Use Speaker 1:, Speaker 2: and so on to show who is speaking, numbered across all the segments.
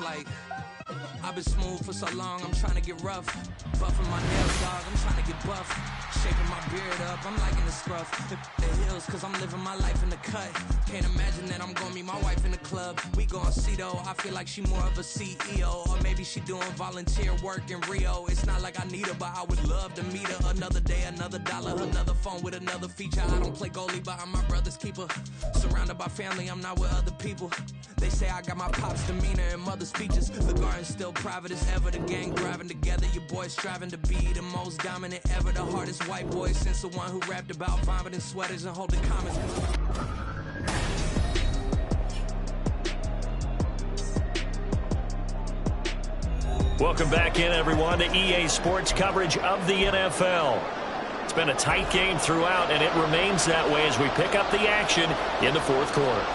Speaker 1: like I've been smooth for so long, I'm trying to get rough. Buffing my nails, dog, I'm trying to get buff. Shaping my beard up, I'm liking the scruff. The hills, cause I'm living my life in the cut. Can't imagine that I'm gonna meet my wife in the club. We gon' see though, I feel like she more of a CEO. Or maybe she doing volunteer work in Rio. It's not like I need her, but I would love to meet her. Another day, another dollar, another phone with another feature. I don't play goalie, but I'm my brother's keeper. Surrounded by family, I'm not with other people. They say I got my pop's demeanor and mother's features. The garden's still private as ever. The gang driving together. Your boys striving to be the most dominant ever. The hardest white boy since the one who rapped about vomiting sweaters and holding comments.
Speaker 2: Welcome back in, everyone, to EA Sports coverage of the NFL. It's been a tight game throughout, and it remains that way as we pick up the action in the fourth quarter.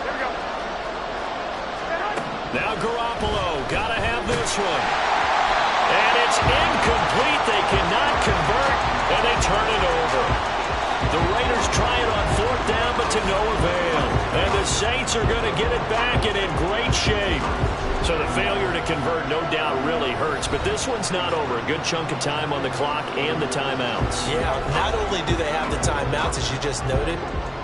Speaker 2: Now Garoppolo, gotta have this one. And it's incomplete. They cannot convert, and they turn it over. The Raiders try it on fourth down, but to no avail. And the Saints are going to get it back and in great shape. So the failure to convert, no doubt, really hurts. But this one's not over. A good chunk of time on the clock and the timeouts.
Speaker 3: Yeah, not only do they have the timeouts, as you just noted,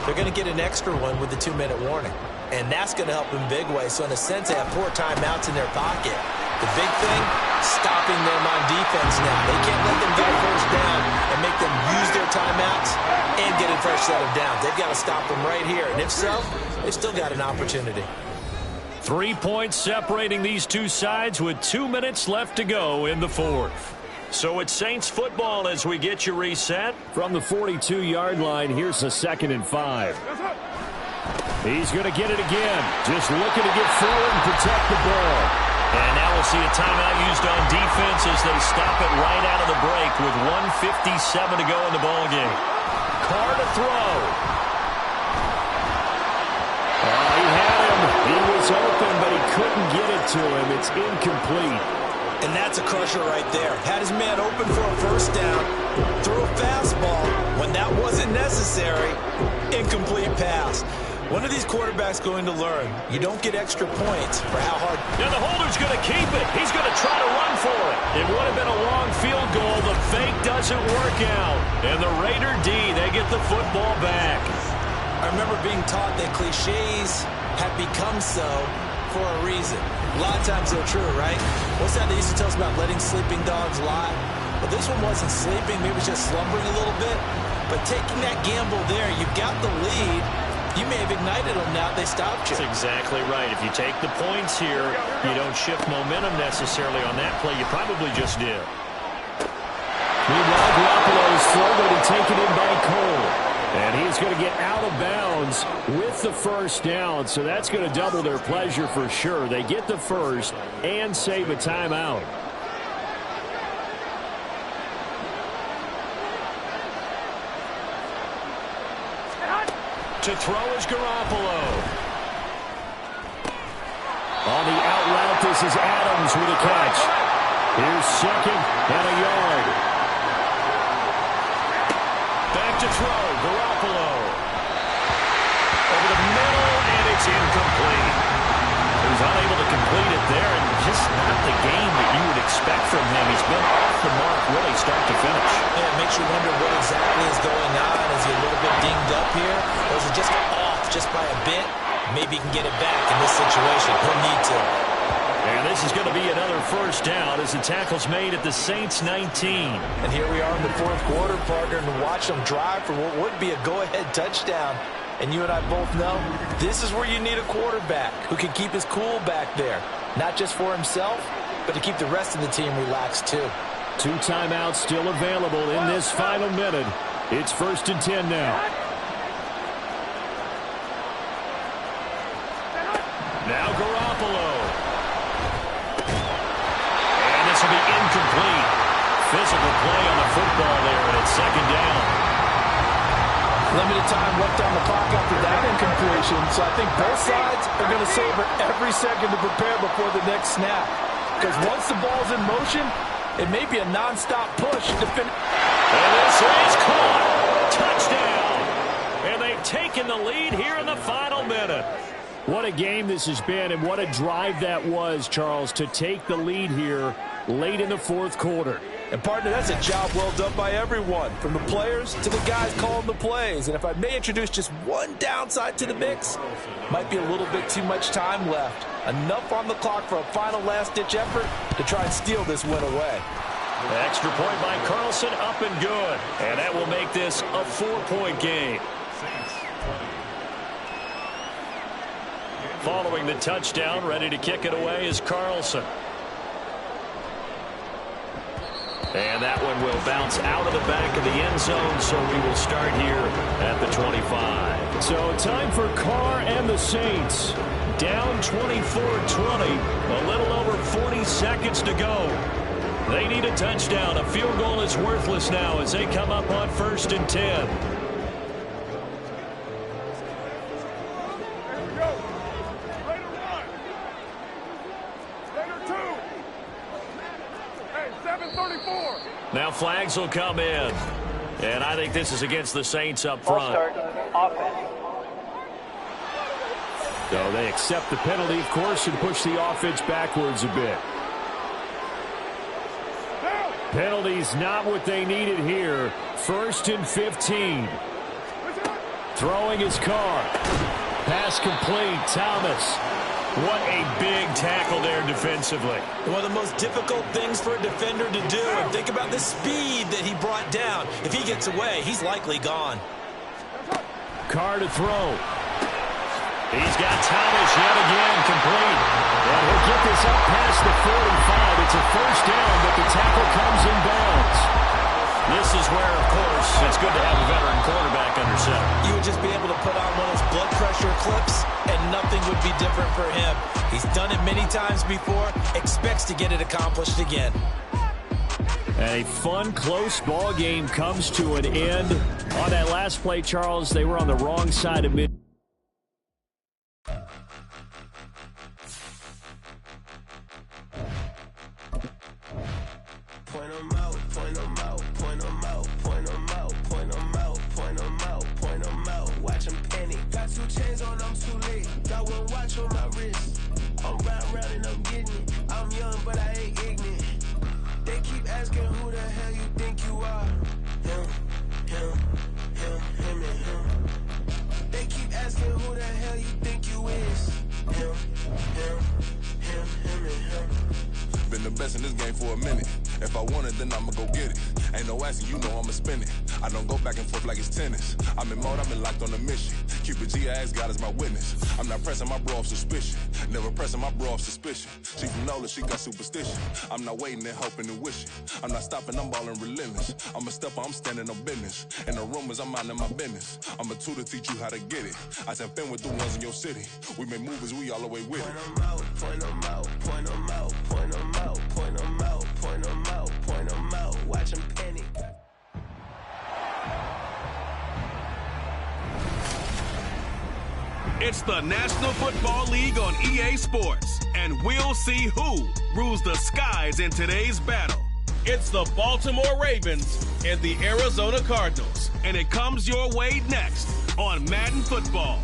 Speaker 3: they're going to get an extra one with the 2-minute warning. And that's going to help in big way. So in a sense, they have 4 timeouts in their pocket. The big thing, stopping them on defense now. They can't let them get a first down and make them use their timeouts and get a fresh set of downs. They've got to stop them right here. And if so, they've still got an opportunity.
Speaker 2: 3 points separating these two sides with 2 minutes left to go in the fourth. So it's Saints football as we get you reset. From the 42-yard line, here's a 2nd and 5. He's going to get it again. Just looking to get forward and protect the ball. And now we'll see a timeout used on defense as they stop it right out of the break with 1:57 to go in the ballgame. Carr to throw. He had him. He was open, but he couldn't get it to him. It's incomplete.
Speaker 3: And that's a crusher right there. Had his man open for a first down, threw a fastball. When that wasn't necessary, incomplete pass. When are these quarterbacks going to learn? You don't get extra points for how hard.
Speaker 2: And the holder's going to keep it. He's going to try to run for it. It would have been a long field goal. The fake doesn't work out. And the Raider D, they get the football back.
Speaker 3: I remember being taught that cliches have become so for a reason. A lot of times they're true, right? What's that they used to tell us about letting sleeping dogs lie? Well, this one wasn't sleeping. Maybe it was just slumbering a little bit. But taking that gamble there, you've got the lead. You may have ignited them now. They stopped you.
Speaker 2: That's exactly right. If you take the points here, you don't shift momentum necessarily on that play. You probably just did. Meanwhile, Garoppolo's throw going to take it in by Cole. And he's going to get out of bounds with the first down. So that's going to double their pleasure for sure. They get the first and save a timeout. To throw is Garoppolo. On the out route, this is Adams with a catch. Here's 2nd and a yard. Back to throw, Garoppolo. Over the middle, and it's incomplete. He was unable to complete it there, and just not the game that you would expect from him. He's been off the mark really start to finish.
Speaker 3: Yeah, it makes you wonder what exactly is going on. Is he a little bit dinged up here? Or is it just off just by a bit? Maybe he can get it back in this situation. He'll need to.
Speaker 2: And this is going to be another first down as the tackle's made at the Saints 19.
Speaker 3: And here we are in the fourth quarter, partner, and watch them drive for what would be a go-ahead touchdown. And you and I both know this is where you need a quarterback who can keep his cool back there. Not just for himself, but to keep the rest of the team relaxed too.
Speaker 2: 2 timeouts still available in this final minute. It's 1st and 10 now. Now Garoppolo. And this will be incomplete. Physical play on the football there, and it's 2nd down.
Speaker 4: Limited time left on the clock after that incompletion, so I think both sides are going to savor every second to prepare before the next snap. Because once the ball's in motion, it may be a non-stop push to finish.
Speaker 2: And this is caught. Touchdown. And they've taken the lead here in the final minute. What a game this has been, and what a drive that was, Charles, to take the lead here late in the fourth quarter.
Speaker 4: And, partner, that's a job well done by everyone, from the players to the guys calling the plays. And if I may introduce just one downside to the mix, might be a little bit too much time left. Enough on the clock for a final last-ditch effort to try and steal this win away.
Speaker 2: The extra point by Carlson, up and good. And that will make this a 4-point game. Following the touchdown, ready to kick it away is Carlson. And that one will bounce out of the back of the end zone, so we will start here at the 25. So time for Carr and the Saints. Down 24-20, a little over 40 seconds to go. They need a touchdown. A field goal is worthless now as they come up on 1st and 10. Now flags will come in. And I think this is against the Saints up front. So they accept the penalty, of course, and push the offense backwards a bit. Penalties not what they needed here. 1st and 15. Throwing his Carr. Pass complete. Thomas. What a big tackle there defensively.
Speaker 3: One of the most difficult things for a defender to do. And think about the speed that he brought down. If he gets away, he's likely gone.
Speaker 2: Carr to throw. He's got Thomas yet again complete. And he'll get this up past the 45. It's a 1st down, but the tackle comes in bounds. This is where, of course, it's good to have a veteran quarterback under center.
Speaker 3: You would just be able to put on one of those blood pressure clips, and nothing would be different for him. He's done it many times before, expects to get it accomplished again.
Speaker 2: And a fun, close ball game comes to an end. On that last play, Charles, they were on the wrong side of mid.
Speaker 5: Point 'em out, point 'em out, point 'em out, point 'em out, point 'em out, point 'em out, point 'em out. Watch 'em panic. Got 2 chains on, I'm too late. Got 1 watch on my wrist. I'm round and I'm getting it. I'm young, but I ain't ignorant. They keep asking who the hell you think you are. Him, and him. They keep asking who the hell you think you is. Him, and him.
Speaker 6: Been the best in this game for a minute. If I want it, then I'ma go get it. Ain't no asking, you know I'ma spend it. I don't go back and forth like it's tennis. I'm in mode, I've been locked on a mission. Keep it G, I ask God as my witness. I'm not pressing my bro off suspicion. Never pressing my bro off suspicion. She from Nola, she got superstition. I'm not waiting and hoping and wishing. I'm not stopping, I'm balling relentless. I'm a stepper, I'm standing on business. In the rumors, I'm minding my business. I'm a tutor, teach you how to get it. I said, fin with the ones in your city. We make movies, we all the way with it.
Speaker 5: Point 'em out, point 'em out, point 'em out, point 'em out, point 'em out, point 'em out, point 'em out. Watch 'em panic.
Speaker 7: It's the National Football League on EA Sports, and we'll see who rules the skies in today's battle. It's the Baltimore Ravens and the Arizona Cardinals, and it comes your way next on Madden Football.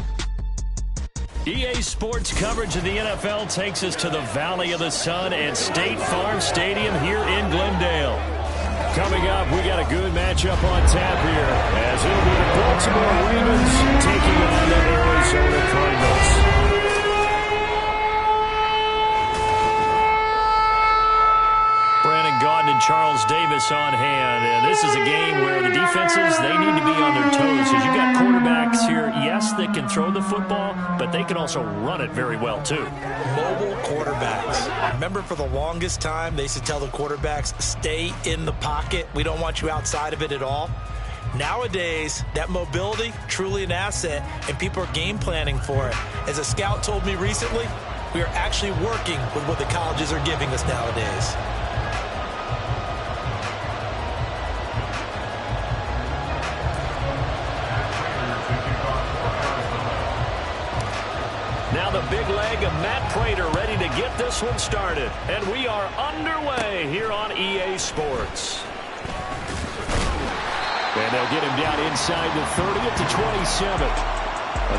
Speaker 2: EA Sports coverage of the NFL takes us to the Valley of the Sun at State Farm Stadium here in Glendale. Coming up, we got a good matchup on tap here, as it'll be the Baltimore Ravens taking on the Arizona Cardinals. Brandon Gaudin and Charles Davis on hand, and this is a game where the defenses, they need to be on their toes, because you've got quarterbacks here, yes, that can throw the football, but they can also run it very well, too.
Speaker 3: Mobile quarterbacks. Remember, for the longest time, they used to tell the quarterbacks, stay in the pocket. We don't want you outside of it at all. Nowadays, that mobility, truly an asset, and people are game planning for it. As a scout told me recently, we are actually working with what the colleges are giving us nowadays.
Speaker 2: Now the big leg of Matt Prater ready to get this one started. And we are underway here on EA Sports. And they'll get him down inside the 30 at the 27.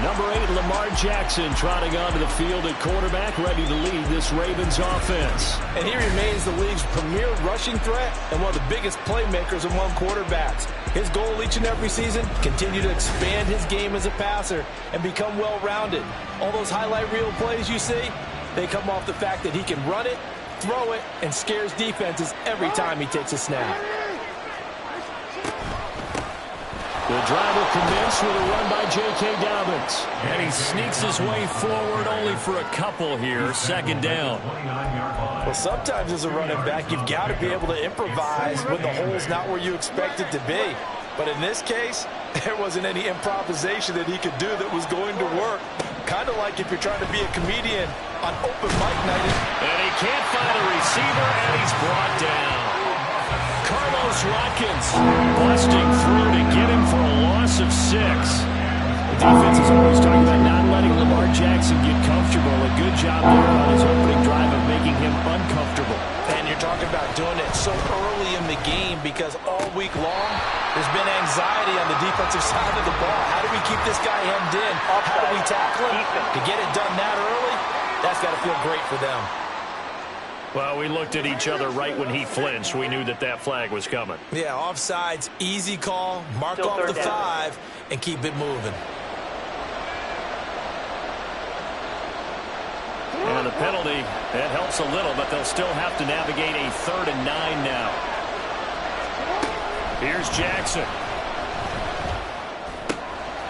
Speaker 2: Number 8, Lamar Jackson, trotting onto the field at quarterback, ready to lead this Ravens offense.
Speaker 4: And he remains the league's premier rushing threat and one of the biggest playmakers among quarterbacks. His goal each and every season, continue to expand his game as a passer and become well-rounded. All those highlight reel plays you see, they come off the fact that he can run it, throw it, and scares defenses every time he takes a snap.
Speaker 2: The drive will commence with a run by J.K. Dobbins. And he sneaks his way forward only for a couple here. Second down.
Speaker 4: Well, sometimes as a running back, you've got to be able to improvise when the hole's not where you expect it to be. But in this case, there wasn't any improvisation that he could do that was going to work. Kind of like if you're trying to be a comedian on open mic night.
Speaker 2: And he can't find a receiver, and he's brought down. Carlos Watkins busting through to get him for a loss of 6. The defense is always talking about not letting Lamar Jackson get comfortable. A good job there on his opening drive of making him uncomfortable.
Speaker 4: And you're talking about doing it so early in the game because all week long there's been anxiety on the defensive side of the ball. How do we keep this guy hemmed in? How do we tackle him? To get it done that early, that's got to feel great for them.
Speaker 2: Well, we looked at each other right when he flinched. We knew that that flag was coming.
Speaker 3: Yeah, offsides, easy call, mark off the 5, and keep it moving.
Speaker 2: And the penalty, that helps a little, but they'll still have to navigate a 3rd and 9 now. Here's Jackson.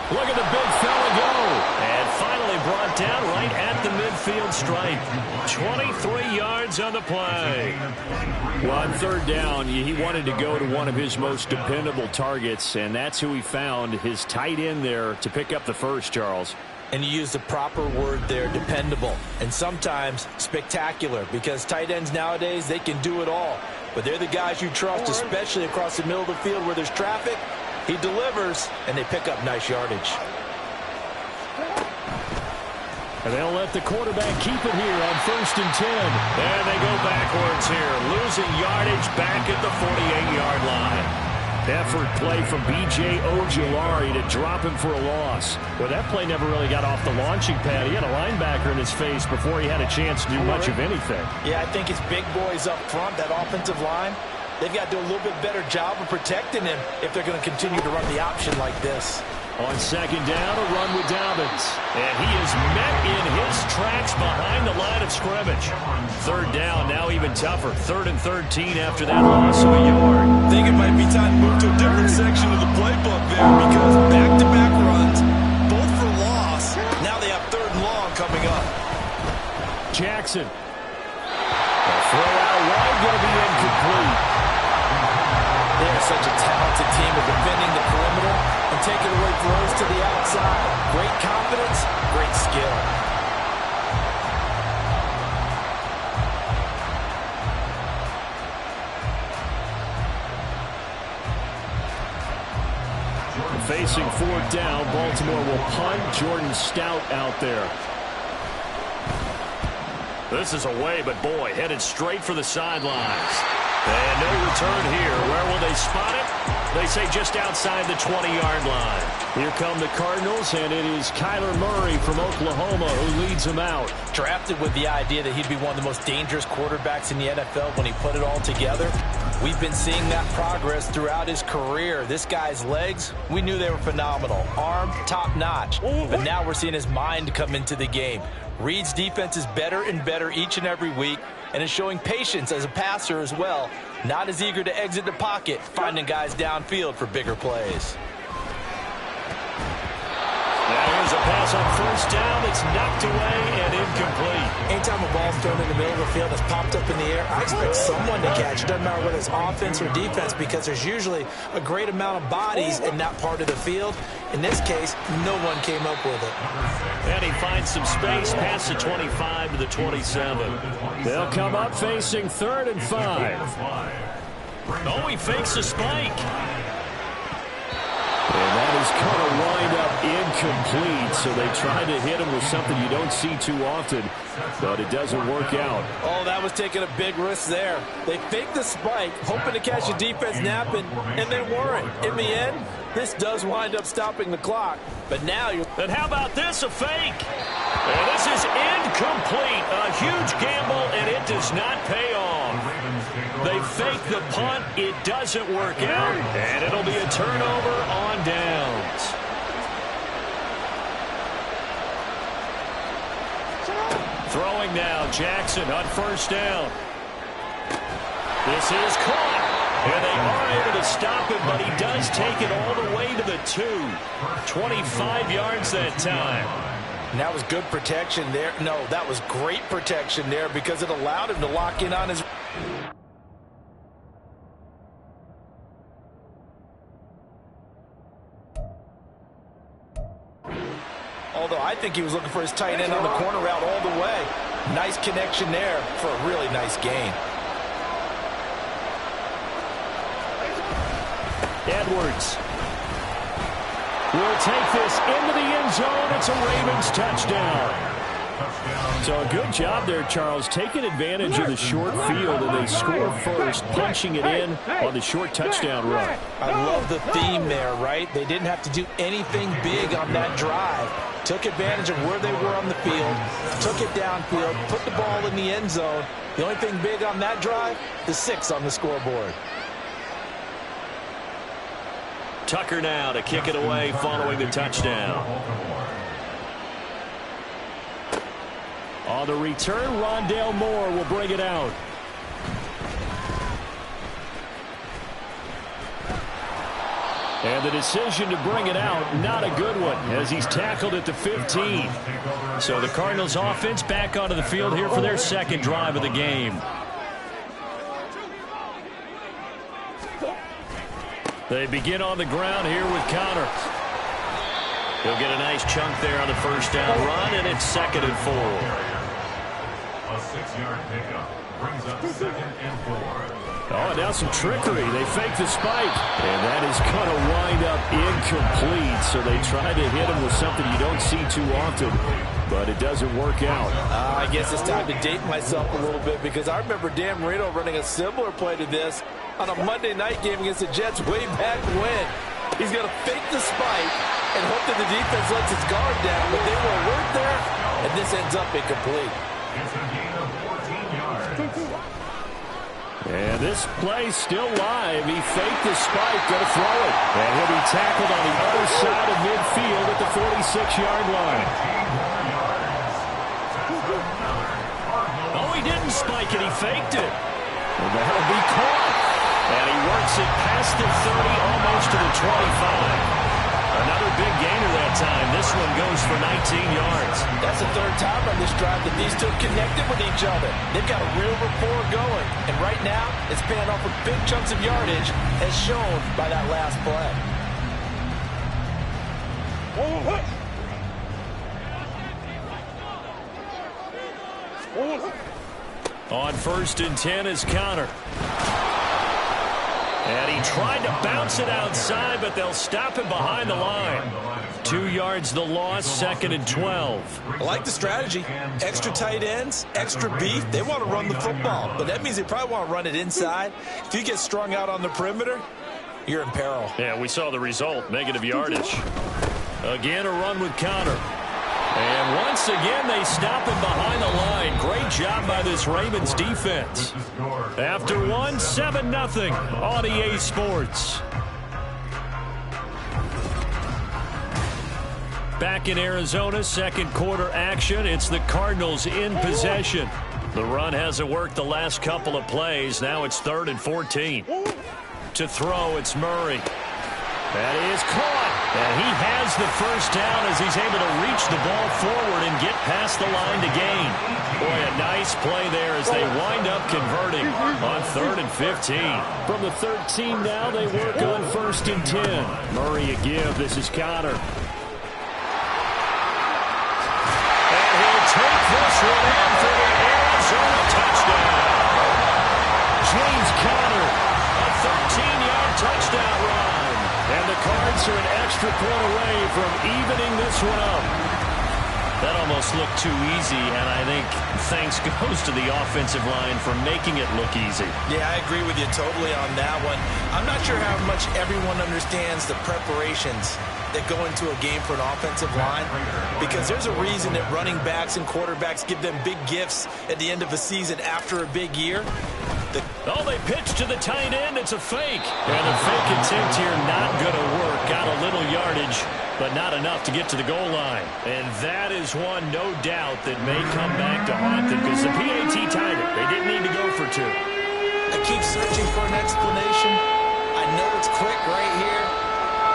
Speaker 2: Look at the big fella go. And finally brought down right at the midfield stripe. 23 yards on the play. Well, on 3rd down, he wanted to go to one of his most dependable targets, and that's who he found, his tight end there, to pick up the first, Charles.
Speaker 3: And you use the proper word there, dependable. And sometimes spectacular, because tight ends nowadays, they can do it all. But they're the guys you trust, especially across the middle of the field where there's traffic. He delivers, and they pick up nice yardage.
Speaker 2: And they'll let the quarterback keep it here on 1st and 10. And they go backwards here, losing yardage back at the 48-yard line. Effort play from B.J. Ojulari to drop him for a loss. Well, that play never really got off the launching pad. He had a linebacker in his face before he had a chance to do much of anything.
Speaker 4: Yeah, I think his big boys up front, that offensive line, they've got to do a little bit better job of protecting him if they're going to continue to run the option like this.
Speaker 2: On 2nd down, a run with Dobbins. And he is met in his tracks behind the line of scrimmage. 3rd down, now even tougher. 3rd and 13 after that loss of a yard.
Speaker 3: I think it might be time to move to a different section of the playbook there because back-to-back runs, both for loss. Now they have 3rd and long coming up.
Speaker 2: Jackson. A throw out wide, going to be incomplete.
Speaker 4: They are such a talented team of defending the perimeter and taking away throws to the outside. Great confidence, great skill.
Speaker 2: Facing 4th down, Baltimore will punt. Jordan Stout out there. This is away, but boy, headed straight for the sidelines. And no return here. Where will they spot it? They say just outside the 20-yard line. Here come the Cardinals, and it is Kyler Murray from Oklahoma who leads them out.
Speaker 3: Drafted with the idea that he'd be one of the most dangerous quarterbacks in the NFL when he put it all together. We've been seeing that progress throughout his career. This guy's legs, we knew they were phenomenal. Arm, top-notch. But now we're seeing his mind come into the game. Reed's defense is better and better each and every week, and is showing patience as a passer as well. Not as eager to exit the pocket, finding guys downfield for bigger plays.
Speaker 2: Now here's a pass on 1st down. It's knocked away and incomplete.
Speaker 3: Anytime a ball's thrown in the middle of the field that's popped up in the air, I expect someone to catch. It doesn't matter whether it's offense or defense because there's usually a great amount of bodies in that part of the field. In this case, no one came up with it.
Speaker 2: And he finds some space past the 25 to the 27. They'll come up facing 3rd and 5. Oh, he fakes a spike. And that is going to wind up incomplete. So they tried to hit him with something you don't see too often, but it doesn't work out.
Speaker 4: Oh, that was taking a big risk there. They faked the spike, hoping to catch a defense napping, and they weren't. In the end, This does wind up stopping the clock, but now you're...
Speaker 2: And how about this, a fake? And this is incomplete. A huge gamble, and it does not pay off. They fake the punt. It doesn't work out, and it'll be a turnover on downs. Throwing now, Jackson on first down. This is caught. And they are able to stop him, but he does take it all the way to the 2. 25 yards that time.
Speaker 4: And that was good protection there. No, that was great protection there because it allowed him to lock in on his... Although I think he was looking for his tight end on the corner route all the way. Nice connection there for a really nice gain.
Speaker 2: Edwards will take this into the end zone. It's a Ravens touchdown. So a good job there, Charles, taking advantage of the short field, and they score first, punching it in on the short touchdown run.
Speaker 3: I love the theme there, right? They didn't have to do anything big on that drive. Took advantage of where they were on the field, took it downfield, put the ball in the end zone. The only thing big on that drive, the 6 on the scoreboard.
Speaker 2: Tucker now to kick it away following the touchdown. On the return, Rondale Moore will bring it out. And the decision to bring it out, not a good one, as he's tackled at the 15. So the Cardinals offense back onto the field here for their second drive of the game. They begin on the ground here with Connor. He'll get a nice chunk there on the first down run, and it's 2nd and 4.
Speaker 8: A 6-yard pickup brings up 2nd and 4.
Speaker 2: Oh, now some trickery. They fake the spike, and that is going to wind up incomplete. So they try to hit him with something you don't see too often, but it doesn't work out.
Speaker 4: I guess it's time to date myself a little bit because I remember Dan Marino running a similar play to this on a Monday night game against the Jets way back when. He's going to fake the spike and hope that the defense lets its guard down, but they were alert there, and this ends up incomplete.
Speaker 8: It's a gain of 14 yards.
Speaker 2: And this play still live. He faked the spike, going to throw it. And he'll be tackled on the other side of midfield at the 46-yard line. Oh, he didn't spike it. He faked it. And that'll be caught. And he works it past the 30, almost to the 25. Another big gainer that time. This one goes for 19 yards.
Speaker 4: That's the 3rd time on this drive that these two connected with each other. They've got a real rapport going. And right now, it's paying off with big chunks of yardage, as shown by that last play.
Speaker 2: On 1st and 10 is Connor. And he tried to bounce it outside, but they'll stop him behind the line. 2 yards the loss, 2nd and 12.
Speaker 3: I like the strategy. Extra tight ends, extra beef. They want to run the football, but that means they probably want to run it inside. If you get strung out on the perimeter, you're in peril.
Speaker 2: Yeah, we saw the result, negative yardage. Again, a run with Connor. And once again, they stop him behind the line. Great job by this Ravens defense. After one, 7-0 on EA Sports. Back in Arizona, 2nd quarter action. It's the Cardinals in possession. The run hasn't worked the last couple of plays. Now it's 3rd and 14. To throw, it's Murray. That is caught. And he has the first down as he's able to reach the ball forward and get past the line to gain. Boy, a nice play there as they wind up converting on 3rd and 15. From the 13 now, they work on 1st and 10. Murray a give. This is Connor. And he'll take this one in for the Arizona touchdown. James Conner, a 13-yard touchdown run. And the Cards are an extra point away from evening this one up. That almost looked too easy, and I think thanks goes to the offensive line for making it look easy.
Speaker 3: Yeah, I agree with you totally on that one. I'm not sure how much everyone understands the preparations that go into a game for an offensive line, because there's a reason that running backs and quarterbacks give them big gifts at the end of a season after a big year.
Speaker 2: Oh, they pitch to the tight end. It's a fake. And a fake attempt here not going to work. Got a little yardage, but not enough to get to the goal line. And that is one, no doubt, that may come back to haunt them because the PAT tied it. They didn't need to go for two.
Speaker 3: I keep searching for an explanation. I know it's quick right here.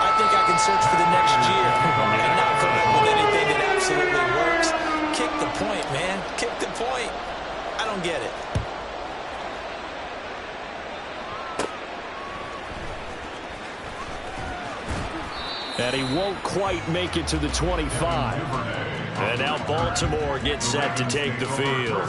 Speaker 3: I think I can search for the next year and not come up with anything that absolutely works. Kick the point, man. Kick the point. I don't get it.
Speaker 2: And he won't quite make it to the 25. And now Baltimore gets set to take the field.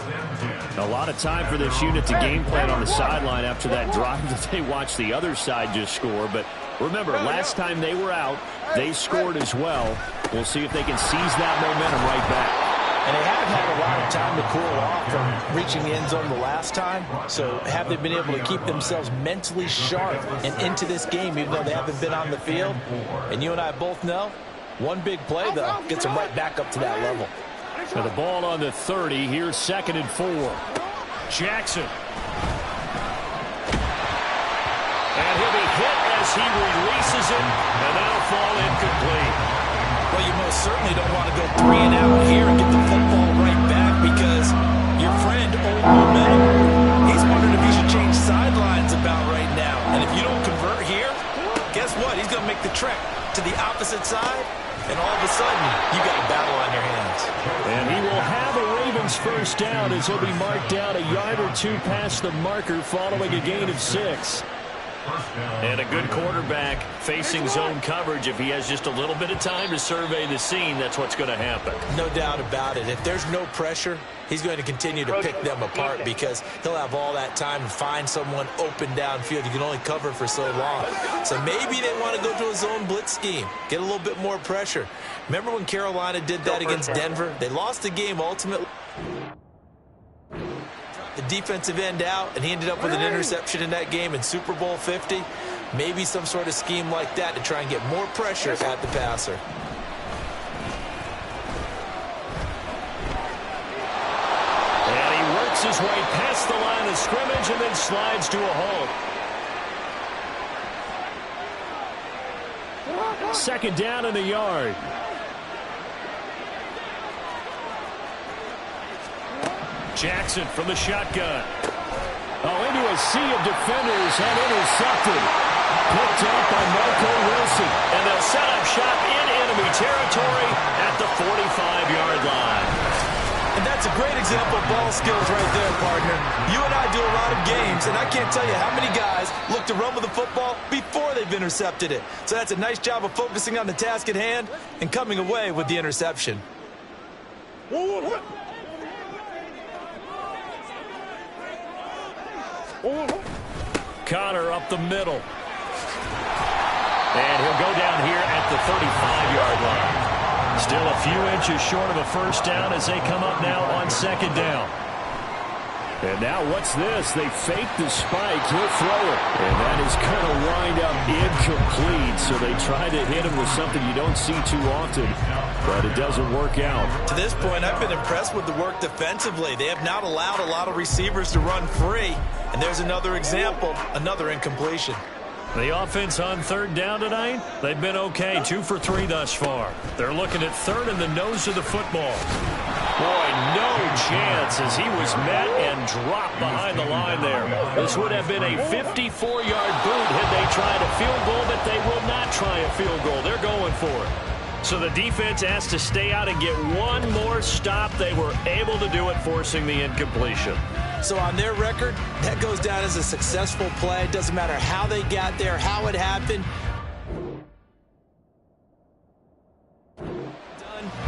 Speaker 2: A lot of time for this unit to game plan on the sideline after that drive that they watched the other side just score. But remember, last time they were out, they scored as well. We'll see if they can seize that momentum right back.
Speaker 3: And they haven't had a lot of time to cool off from reaching the end zone the last time. So have they been able to keep themselves mentally sharp and into this game, even though they haven't been on the field? And you and I both know, one big play, though, gets them right back up to that level.
Speaker 2: So the ball on the 30. Here's 2nd and 4. Jackson. And he'll be hit as he releases it, and that'll fall incomplete.
Speaker 3: Well, you most certainly don't want to go 3 and out here and get the football right back because your friend, Old Momentum, he's wondering if he should change sidelines about right now. And if you don't convert here, guess what? He's going to make the trek to the opposite side, and all of a sudden, you got a battle on your hands.
Speaker 2: And he will have a Ravens first down as he'll be marked down a yard or two past the marker following a gain of 6. And a good quarterback facing zone coverage. If he has just a little bit of time to survey the scene, that's what's going to happen.
Speaker 3: No doubt about it. If there's no pressure, he's going to continue to pick them apart because he'll have all that time to find someone open downfield. You can only cover for so long. So maybe they want to go to a zone blitz scheme, get a little bit more pressure. Remember when Carolina did that against Denver? They lost the game ultimately. The defensive end out, and he ended up with an interception in that game in Super Bowl 50. Maybe some sort of scheme like that to try and get more pressure at the passer.
Speaker 2: And he works his way past the line of scrimmage and then slides to a halt. 2nd down in the yard. Jackson from the shotgun. Oh, into a sea of defenders and intercepted. Picked up by Marco Wilson. And they'll set up shop in enemy territory at the 45-yard line.
Speaker 3: And that's a great example of ball skills right there, partner. You and I do a lot of games, and I can't tell you how many guys look to run with the football before they've intercepted it. So that's a nice job of focusing on the task at hand and coming away with the interception.
Speaker 2: Connor up the middle. And he'll go down here at the 35-yard line. Still a few inches short of a first down as they come up now on 2nd down. And now what's this? They fake the spike. He'll throw it. And that is going to wind up incomplete. So they try to hit him with something you don't see too often, but it doesn't work out.
Speaker 3: To this point, I've been impressed with the work defensively. They have not allowed a lot of receivers to run free. And there's another example, another incompletion.
Speaker 2: The offense on 3rd down tonight, they've been okay, 2 for 3 thus far. They're looking at 3rd in the nose of the football. Boy, no chance as he was met and dropped behind the line there. This would have been a 54-yard boot had they tried a field goal, but they will not try a field goal. They're going for it. So the defense has to stay out and get one more stop. They were able to do it, forcing the incompletion.
Speaker 3: So on their record, that goes down as a successful play. It doesn't matter how they got there, how it happened.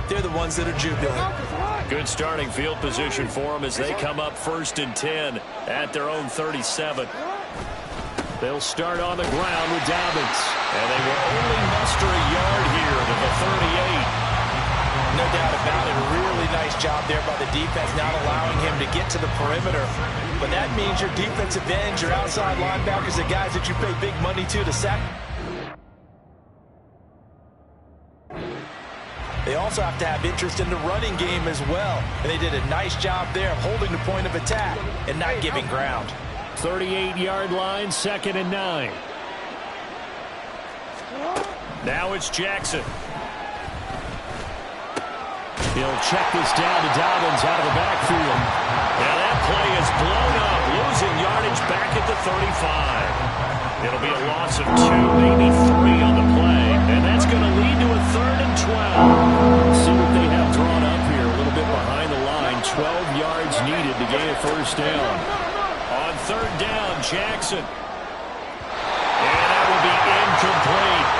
Speaker 3: They're the ones that are jubilant.
Speaker 2: Good starting field position for them as they come up 1st and 10 at their own 37. They'll start on the ground with Dobbins. And they will only muster a yard here to the 38.
Speaker 3: No doubt about it. Really nice job there by the defense, not allowing him to get to the perimeter. But that means your defensive ends, your outside linebackers, the guys that you pay big money to sack. They also have to have interest in the running game as well. And they did a nice job there of holding the point of attack and not giving ground.
Speaker 2: 38-yard line, 2nd and 9. Now it's Jackson. He'll check this down to Dobbins out of the backfield. And that play is blown up, losing yardage back at the 35. It'll be a loss of 2, maybe 3 on the play. And that's going to lead to a 3rd and 12. See what they have drawn up here. A little bit behind the line. 12 yards needed to gain a first down. On 3rd down, Jackson. And that will be incomplete.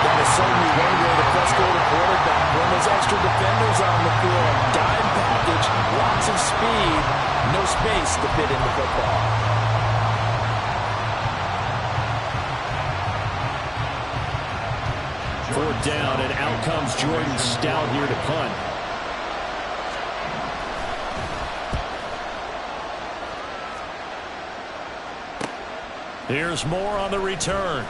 Speaker 4: That is certainly one way to press go to quarterback. When there's extra defenders on the field, dime package, lots of speed, no space to fit in the football.
Speaker 2: Fourth down, and out comes Jordan Stout here to punt. Here's more on the return.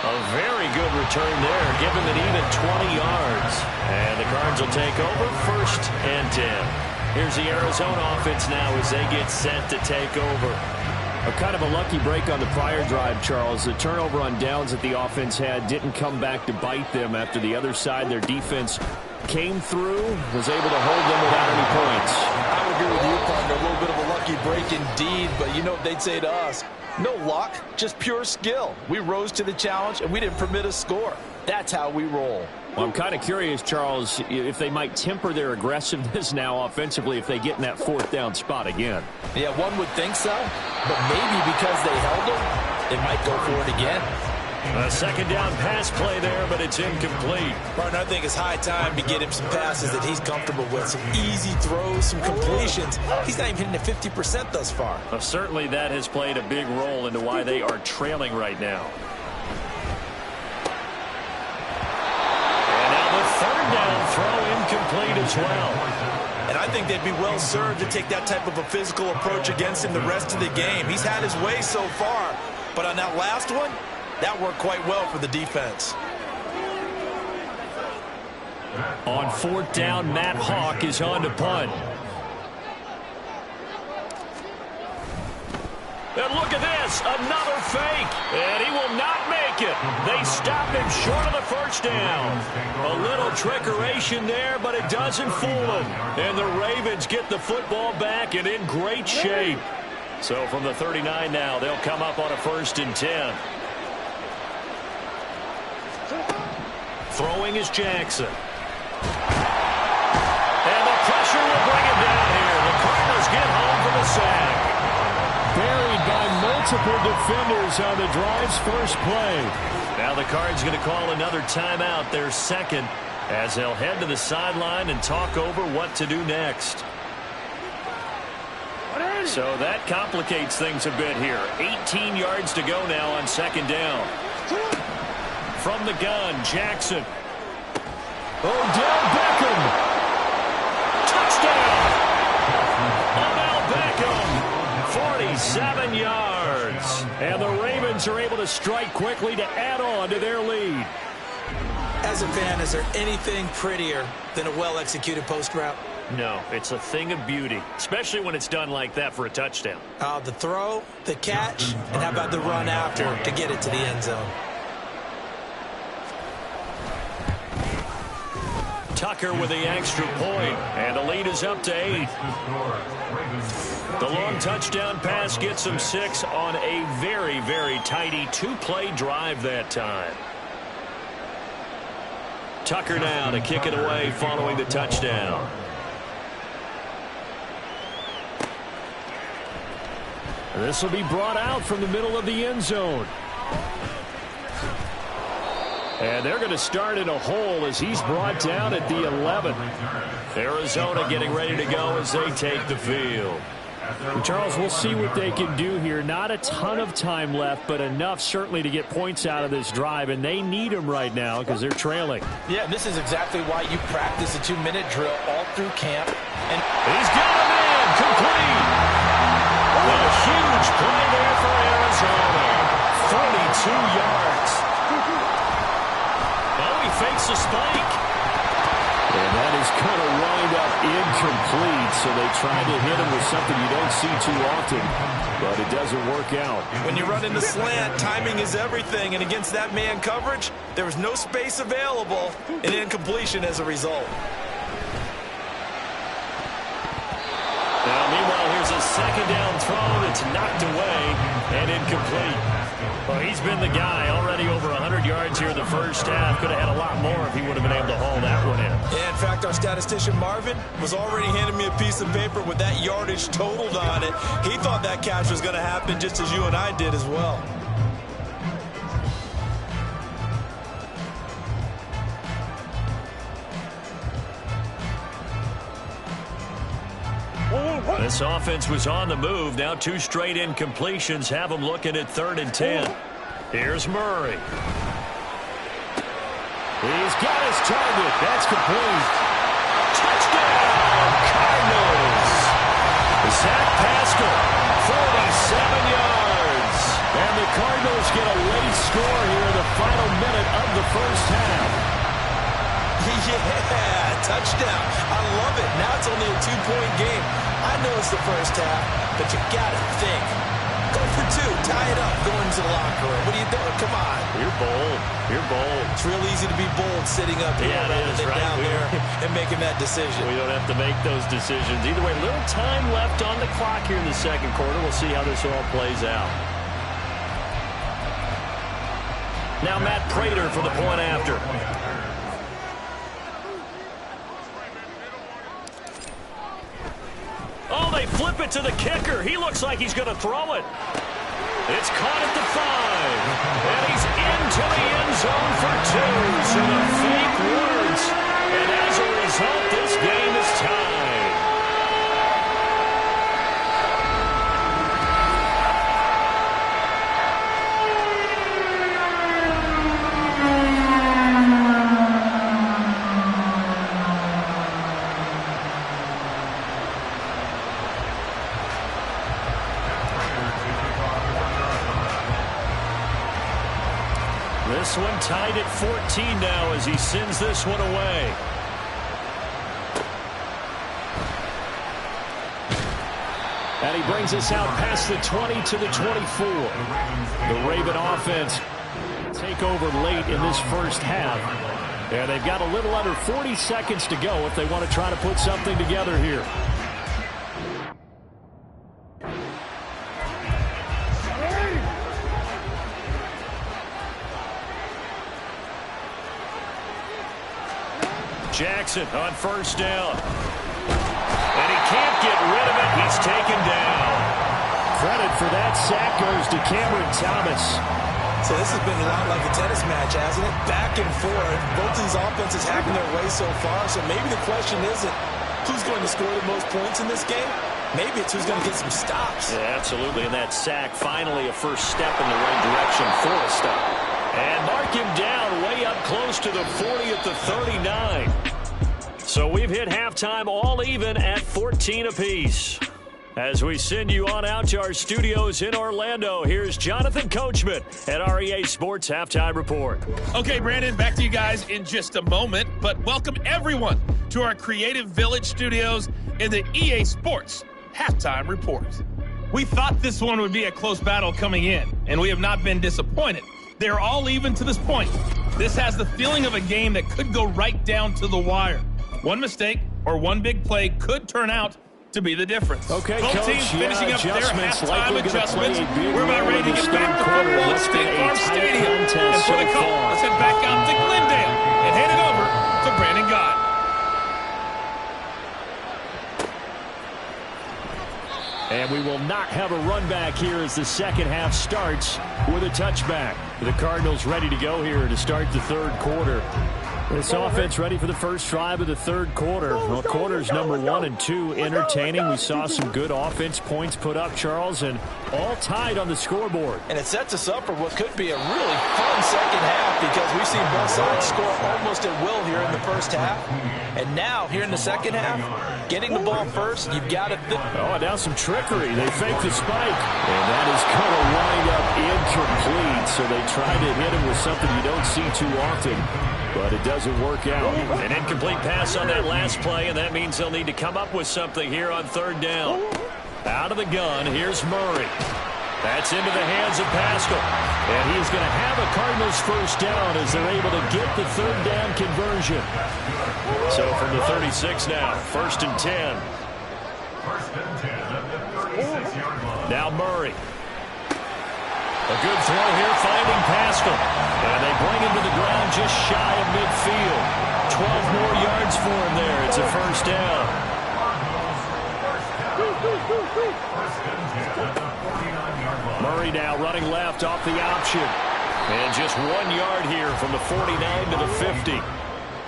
Speaker 2: A very good return there, giving it even 20 yards. And the Cards will take over 1st and 10. Here's the Arizona offense now as they get set to take over. A kind of a lucky break on the prior drive, Charles. The turnover on downs that the offense had didn't come back to bite them after the other side. Their defense came through, was able to hold them without any points.
Speaker 4: I would agree with you, partner. A little bit of a lucky break indeed, but you know what they'd say to us? No luck, just pure skill. We rose to the challenge, and we didn't permit a score. That's how we roll.
Speaker 2: Well, I'm kind of curious, Charles, if they might temper their aggressiveness now offensively if they get in that 4th down spot again.
Speaker 4: Yeah, one would think so, but maybe because they held them, they might go for it again.
Speaker 2: A 2nd down pass play there, but it's incomplete.
Speaker 3: Partner, I think it's high time to get him some passes that he's comfortable with. Some easy throws, some completions. He's not even hitting at 50% thus far.
Speaker 2: Well, certainly that has played a big role into why they are trailing right now. And now the 3rd down throw incomplete as well.
Speaker 3: And I think they'd be well served to take that type of a physical approach against him the rest of the game. He's had his way so far, but on that last one, that worked quite well for the defense.
Speaker 2: On 4th down, Matt Hawk is on to punt. And look at this, another fake, and he will not make it. They stop him short of the 1st down. A little trickeration there, but it doesn't fool him. And the Ravens get the football back and in great shape. So from the 39 now, they'll come up on a 1st and 10. Throwing is Jackson. And the pressure will bring him down here. The Cardinals get home for the sack. Buried by multiple defenders on the drive's first play. Now the Cards going to call another timeout, their 2nd, as they'll head to the sideline and talk over what to do next. So that complicates things a bit here. 18 yards to go now on 2nd down. From the gun, Jackson. Odell Beckham. Touchdown. Odell Beckham. 47 yards. And the Ravens are able to strike quickly to add on to their lead.
Speaker 3: As a fan, is there anything prettier than a well-executed post route?
Speaker 2: No, it's a thing of beauty, especially when it's done like that for a touchdown.
Speaker 3: The throw, the catch, and how about the run after to get it to the end zone?
Speaker 2: Tucker with the extra point, and the lead is up to 8. The long touchdown pass gets them 6 on a very, very tidy 2-play drive that time. Tucker now to kick it away following the touchdown. This will be brought out from the middle of the end zone. And they're going to start in a hole as he's brought down at the 11. Arizona getting ready to go as they take the field. Charles, we'll see what they can do here. Not a ton of time left, but enough certainly to get points out of this drive, and they need them right now because they're trailing.
Speaker 4: Yeah, and this is exactly why you practice a 2-minute drill all through camp. And
Speaker 2: he's got him in, complete. A huge play there for Arizona. 42 yards. Oh, he fakes a spike. And that is going to wind up incomplete, so they tried to hit him with something you don't see too often, but it doesn't work out.
Speaker 3: When you run into slant, timing is everything, and against that man coverage, there was no space available, and incompletion as a result.
Speaker 2: Now, meanwhile, here's a second down throw that's knocked away and incomplete. Well, he's been the guy already over 100 yards here in the first half. Could have had a lot more if he would have been able to haul that one in.
Speaker 3: Yeah, in fact, our statistician Marvin was already handing me a piece of paper with that yardage totaled on it. He thought that catch was going to happen just as you and I did as well.
Speaker 2: This offense was on the move. Now 2 straight incompletions have them looking at 3rd and 10. Here's Murray. He's got his target. That's complete. Touchdown, Cardinals. Zach Pascal, 47 yards. And the Cardinals get a late score here in the final minute of the first half.
Speaker 3: Yeah, touchdown. I love it. Now it's only a 2-point game. I know it's the first half, but you got to think. Go for 2. Tie it up. Go into the locker room. What are you doing? Come on.
Speaker 2: You're bold. You're bold.
Speaker 3: It's real easy to be bold sitting up here rather than down there and making that decision.
Speaker 2: We don't have to make those decisions. Either way, little time left on the clock here in the second quarter. We'll see how this all plays out. Now Matt Prater for the point after. Oh, they flip it to the kicker. He looks like he's going to throw it. It's caught at the 5. And he's into the end zone for 2. So the fake works. And as a result, this game is tied. This one tied at 14 now as he sends this one away. And he brings us out past the 20 to the 24. The Raven offense take over late in this first half. And they've got a little under 40 seconds to go if they want to try to put something together here. Jackson on first down. And he can't get rid of it. He's taken down. Credit for that sack goes to Cameron Thomas.
Speaker 3: So this has been a lot like a tennis match, hasn't it? Back and forth. Both these offenses having their way so far. So maybe the question isn't who's going to score the most points in this game. Maybe it's who's going to get some stops.
Speaker 2: Yeah, absolutely. And that sack, finally a first step in the right direction for a stop. And mark him down way up close to the 40 at the 39. So we've hit halftime all even at 14 apiece. As we send you on out to our studios in Orlando, here's Jonathan Coachman at REA Sports Halftime Report.
Speaker 7: Okay, Brandon, back to you guys in just a moment. But welcome everyone to our Creative Village studios in the EA Sports Halftime Report. We thought this one would be a close battle coming in, and we have not been disappointed. They're all even to this point. This has the feeling of a game that could go right down to the wire. One mistake or one big play could turn out to be the difference.
Speaker 2: Okay,
Speaker 7: both
Speaker 2: Coach,
Speaker 7: teams finishing up their halftime adjustments.
Speaker 2: We're
Speaker 7: about ready to get back to football at State Farm Stadium. And for the call, let's head back out to Glendale and hand it over to Brandon Gott.
Speaker 2: And we will not have a run back here as the second half starts with a touchback. The Cardinals ready to go here to start the third quarter. This offense ready for the first drive of the third quarter. Well, quarters number 1 and 2 entertaining. We saw some good offense points put up, Charles, and all tied on the scoreboard.
Speaker 4: And it sets us up for what could be a really fun second half because we've seen both sides score almost at will here in the first half. And now, here in the second half, getting the ball first, you've got to...
Speaker 2: Oh, now some trickery. They fake the spike. And that is going to wind up incomplete. So they try to hit him with something you don't see too often. But it doesn't work out.
Speaker 9: An incomplete pass on that last play, and that means they'll need to come up with something here on third down. Out of the gun, here's Murray. That's into the hands of Pascal. And he's going to have a Cardinals first down as they're able to get the third down conversion. So from the 36 now, first and 10.
Speaker 8: First and 10 at the 36-yard line.
Speaker 2: Now Murray. A good throw here, finding Pascal. And they bring him to the ground just shy of midfield. 12 more yards for him there. It's a first down. Murray now running left off the option. And just 1 yard here from the 49 to the 50.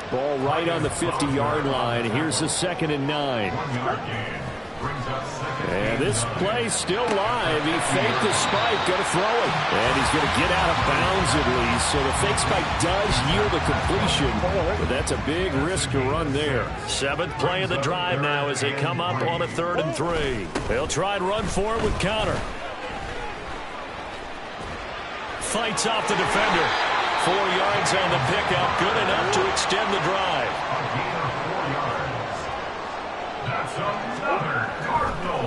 Speaker 2: Ball right on the 50-yard line. Here's the 2nd and 9.
Speaker 8: 1 yard gain.
Speaker 2: And this play still live. He faked the spike, going to throw it. And he's going to get out of bounds at least. So the fake spike does yield a completion. But that's a big risk to run there.
Speaker 9: 7th play of the drive now as they come up on a 3rd and 3.
Speaker 2: They'll try and run for it with Connor. Fights off the defender. 4 yards on the pickup. Good enough to extend the drive.
Speaker 8: That's another Cardinal.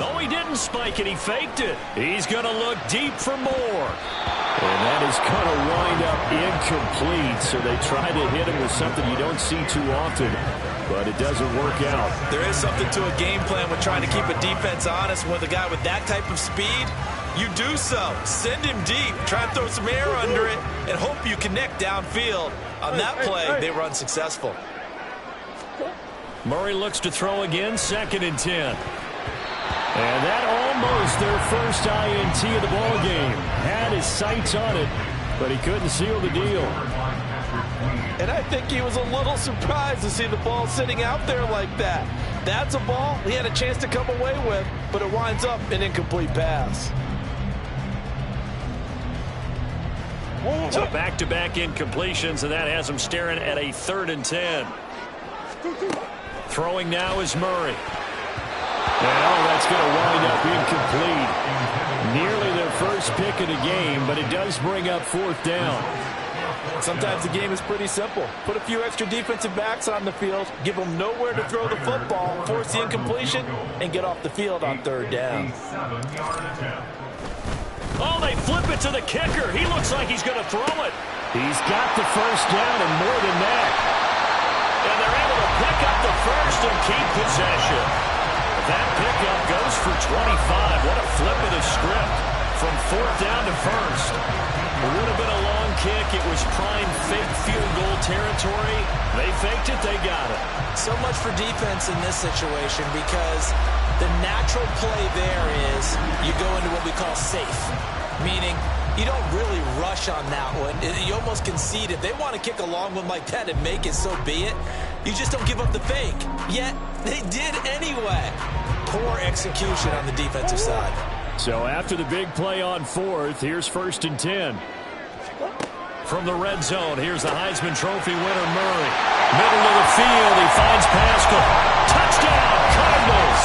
Speaker 2: No, he didn't spike it. He faked it. He's going to look deep for more. And that is going to wind up incomplete. So they try to hit him with something you don't see too often. But it doesn't work out.
Speaker 3: There is something to a game plan with trying to keep a defense honest. With a guy with that type of speed, you do so. Send him deep. Try and throw some air under it and hope you connect downfield. On that play, they were unsuccessful.
Speaker 2: Murray looks to throw again, 2nd and 10. And that almost their first INT of the ball game. Had his sights on it, but he couldn't seal the deal.
Speaker 4: And I think he was a little surprised to see the ball sitting out there like that. That's a ball he had a chance to come away with, but it winds up an incomplete pass.
Speaker 9: So back-to-back incompletions, and that has them staring at a 3rd and 10.
Speaker 2: Throwing now is Murray. Well, that's going to wind up incomplete. Nearly their first pick of the game, but it does bring up 4th down.
Speaker 4: Sometimes the game is pretty simple. Put a few extra defensive backs on the field, give them nowhere to throw the football, force the incompletion, and get off the field on 3rd down.
Speaker 9: Oh, they flip it to the kicker. He looks like he's going to throw it.
Speaker 2: He's got the first down and more than that.
Speaker 9: And they're able to pick up the first and keep possession. That pickup goes for 25. What a flip of the script from 4th down to 1st. It would have been a long kick. It was prime fake field goal territory. They faked it. They got it.
Speaker 3: So much for defense in this situation because the natural play there is you go into what we call safe, meaning you don't really rush on that one. You almost concede. If they want to kick a long one like that and make it, so be it. You just don't give up the fake. Yet, they did anyway. Poor execution on the defensive side.
Speaker 2: So after the big play on 4th, here's 1st and 10.
Speaker 9: From the red zone, here's the Heisman Trophy winner, Murray. Middle of the field, he finds Pascal. Touchdown, Cardinals!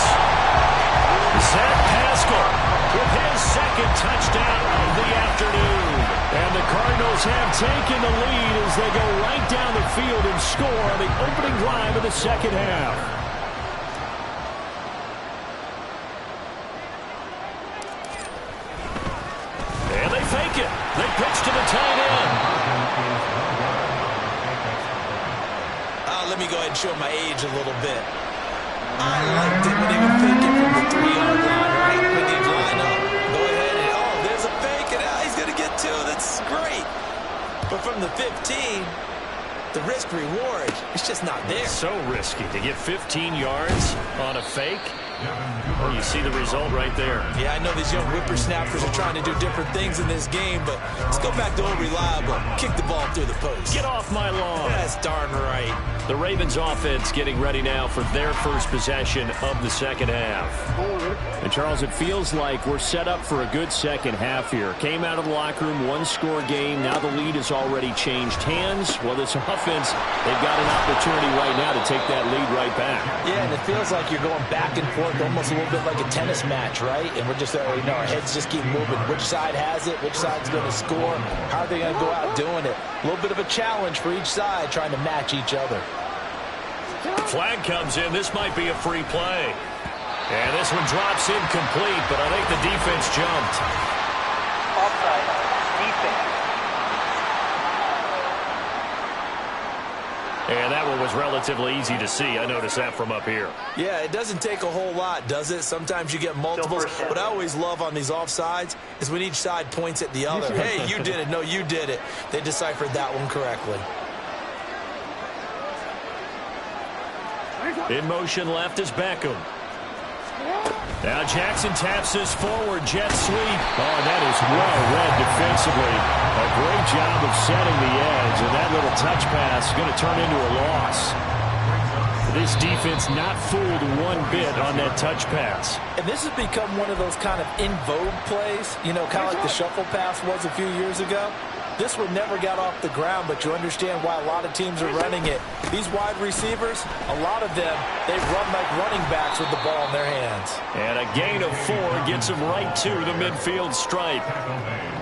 Speaker 9: Zach Pascal with his 2nd touchdown of the afternoon. And the Cardinals have taken the lead as they go right down the field and score on the opening drive of the second half. And they fake it. They pitch to the tight end.
Speaker 3: Let me go ahead and show my age a little bit. I liked it when they would fake it from the 3-yard line, right? When they'd line up, go ahead and, oh, there's a fake, and he's going to get 2. That's great. But from the 15, the risk-reward, it's just not there.
Speaker 9: So risky to get 15 yards on a fake. Well, you see the result right there.
Speaker 3: Yeah, I know these young whippersnappers are trying to do different things in this game, but let's go back to old reliable. Kick the ball through the post.
Speaker 9: Get off my lawn.
Speaker 3: Yeah, That's darn right.
Speaker 2: The Ravens offense getting ready now for their first possession of the second half. And Charles, it feels like we're set up for a good second half here. Came out of the locker room, one-score game. Now the lead has already changed hands. Well, this offense, they've got an opportunity right now to take that lead right back.
Speaker 3: Yeah, and it feels like you're going back and forth, almost a little bit like a tennis match, right? And we're just, our heads just keep moving. Which side has it? Which side's going to score? How are they going to go out doing it? A little bit of a challenge for each side, trying to match each other.
Speaker 2: Flag comes in. This might be a free play. And this one drops incomplete, but I think the defense jumped.
Speaker 10: Offside. Defense.
Speaker 2: And that one was relatively easy to see. I noticed that from up here.
Speaker 3: Yeah, it doesn't take a whole lot, does it? Sometimes you get multiples. What I always love on these offsides is when each side points at the other. Hey, you did it. No, you did it. They deciphered that one correctly.
Speaker 2: In motion left is Beckham. Now Jackson taps this forward, jet sweep. Oh, that is well read defensively. A great job of setting the edge, and that little touch pass is going to turn into a loss. This defense not fooled one bit on that touch pass.
Speaker 4: And this has become one of those kind of in vogue plays, kind of like the shuffle pass was a few years ago. This one never got off the ground, but you understand why a lot of teams are running it. These wide receivers, a lot of them, they run like running backs with the ball in their hands.
Speaker 2: And a gain of 4 gets them right to the midfield stripe.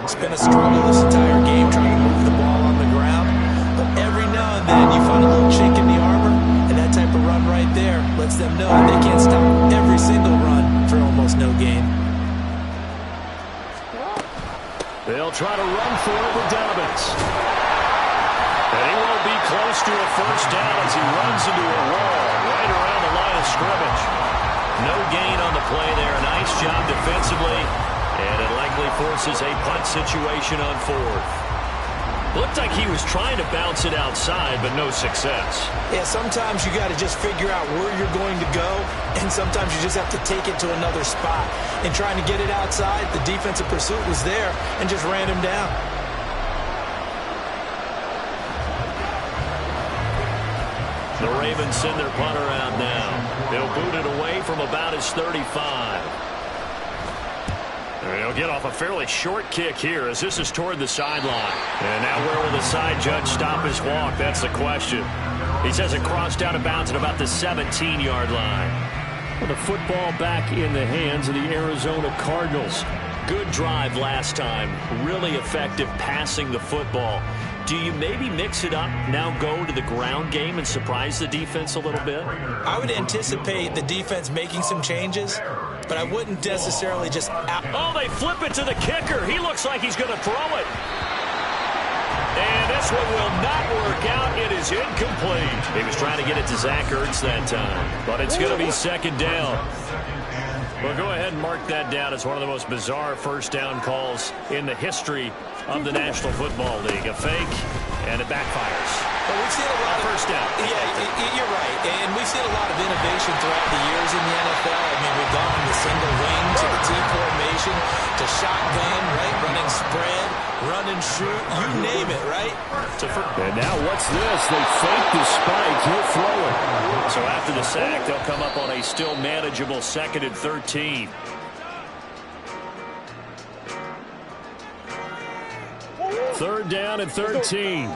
Speaker 3: It's been a struggle this entire game trying to move the ball on the ground. But every now and then you find a little chink in the armor, and that type of run right there lets them know that they can't stop every single run for almost no gain.
Speaker 2: They'll try to run for it with Dobbins. And he won't be close to a first down as he runs into a wall right around the line of scrimmage. No gain on the play there. Nice job defensively. And it likely forces a punt situation on 4th. Looked like he was trying to bounce it outside, but no success.
Speaker 3: Yeah, sometimes you got to just figure out where you're going to go, and sometimes you just have to take it to another spot. And trying to get it outside, the defensive pursuit was there and just ran him down.
Speaker 2: The Ravens send their punter out now. They'll boot it away from about his 35. He'll get off a fairly short kick here as this is toward the sideline. And now where will the side judge stop his walk? That's the question. He says it crossed out of bounds at about the 17-yard line. Well, the football back in the hands of the Arizona Cardinals. Good drive last time. Really effective passing the football. Do you maybe mix it up, now go to the ground game and surprise the defense a little bit?
Speaker 3: I would anticipate the defense making some changes, but I wouldn't necessarily just...
Speaker 2: Oh, they flip it to the kicker. He looks like he's going to throw it. And this one will not work out. It is incomplete. He was trying to get it to Zach Ertz that time, but it's going to be second down. Well, go ahead and mark that down as one of the most bizarre first down calls in the history of the National Football League. A fake, and it backfires.
Speaker 3: Well, we've seen a lot of
Speaker 2: first down.
Speaker 3: Yeah, you're right. And we've seen a lot of innovation throughout the years in the NFL. I mean, we've gone from the single wing to the T formation to shotgun, right? Running spread, run and shoot. You name it, right?
Speaker 2: And now what's this? They fake the spike. He'll throw it. So after the sack, they'll come up on a still manageable 2nd and 13. Third down and 13.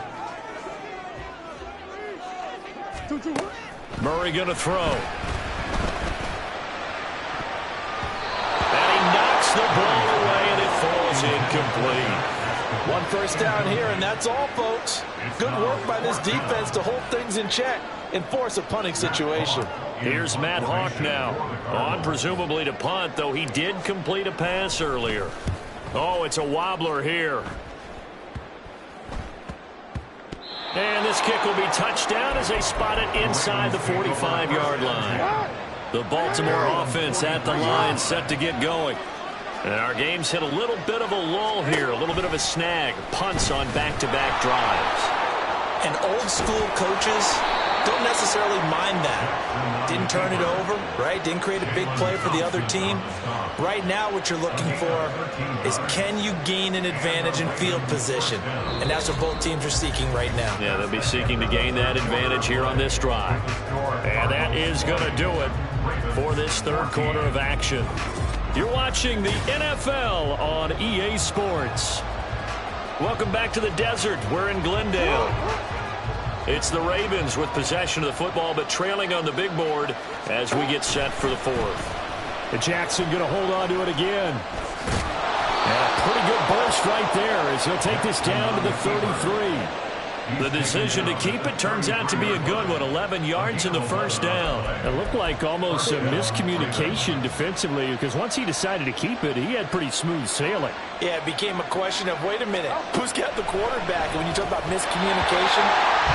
Speaker 2: Murray going to throw. And he knocks the ball away, and it falls incomplete.
Speaker 4: One first down here, and that's all, folks. Good work by this defense to hold things in check and force a punting situation.
Speaker 2: Here's Matt Hawk now. On presumably to punt, though he did complete a pass earlier. Oh, it's a wobbler here. And this kick will be touchdown as they spot it inside the 45-yard line. The Baltimore offense at the line, set to get going. And our game's hit a little bit of a lull here, a little bit of a snag. Punts on back-to-back drives.
Speaker 3: And old school coaches don't necessarily mind that. Didn't turn it over, right? Didn't create a big play for the other team. Right now what you're looking for is, can you gain an advantage in field position? And that's what both teams are seeking right now.
Speaker 2: Yeah, they'll be seeking to gain that advantage here on this drive. And that is going to do it for this third quarter of action. You're watching the NFL on EA Sports. Welcome back to the desert. We're in Glendale. It's the Ravens with possession of the football, but trailing on the big board as we get set for the fourth.
Speaker 9: And Jackson going to hold on to it again. And a pretty good burst right there as he'll take this down to the 33.
Speaker 2: The decision to keep it turns out to be a good one. 11 yards in the first down.
Speaker 9: It looked like almost a miscommunication defensively, because once he decided to keep it, he had pretty smooth sailing.
Speaker 3: Yeah, it became a question of, wait a minute, who's got the quarterback? And when you talk about miscommunication,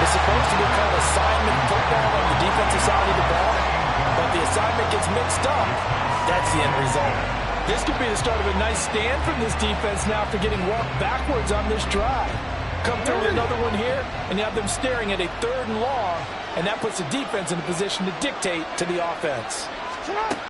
Speaker 3: it's supposed to be kind of assignment football on the defensive side of the ball, but the assignment gets mixed up. That's the end result.
Speaker 4: This could be the start of a nice stand from this defense now after getting walked backwards on this drive. Come through with another one here, and you have them staring at a 3rd and long, and that puts the defense in a position to dictate to the offense.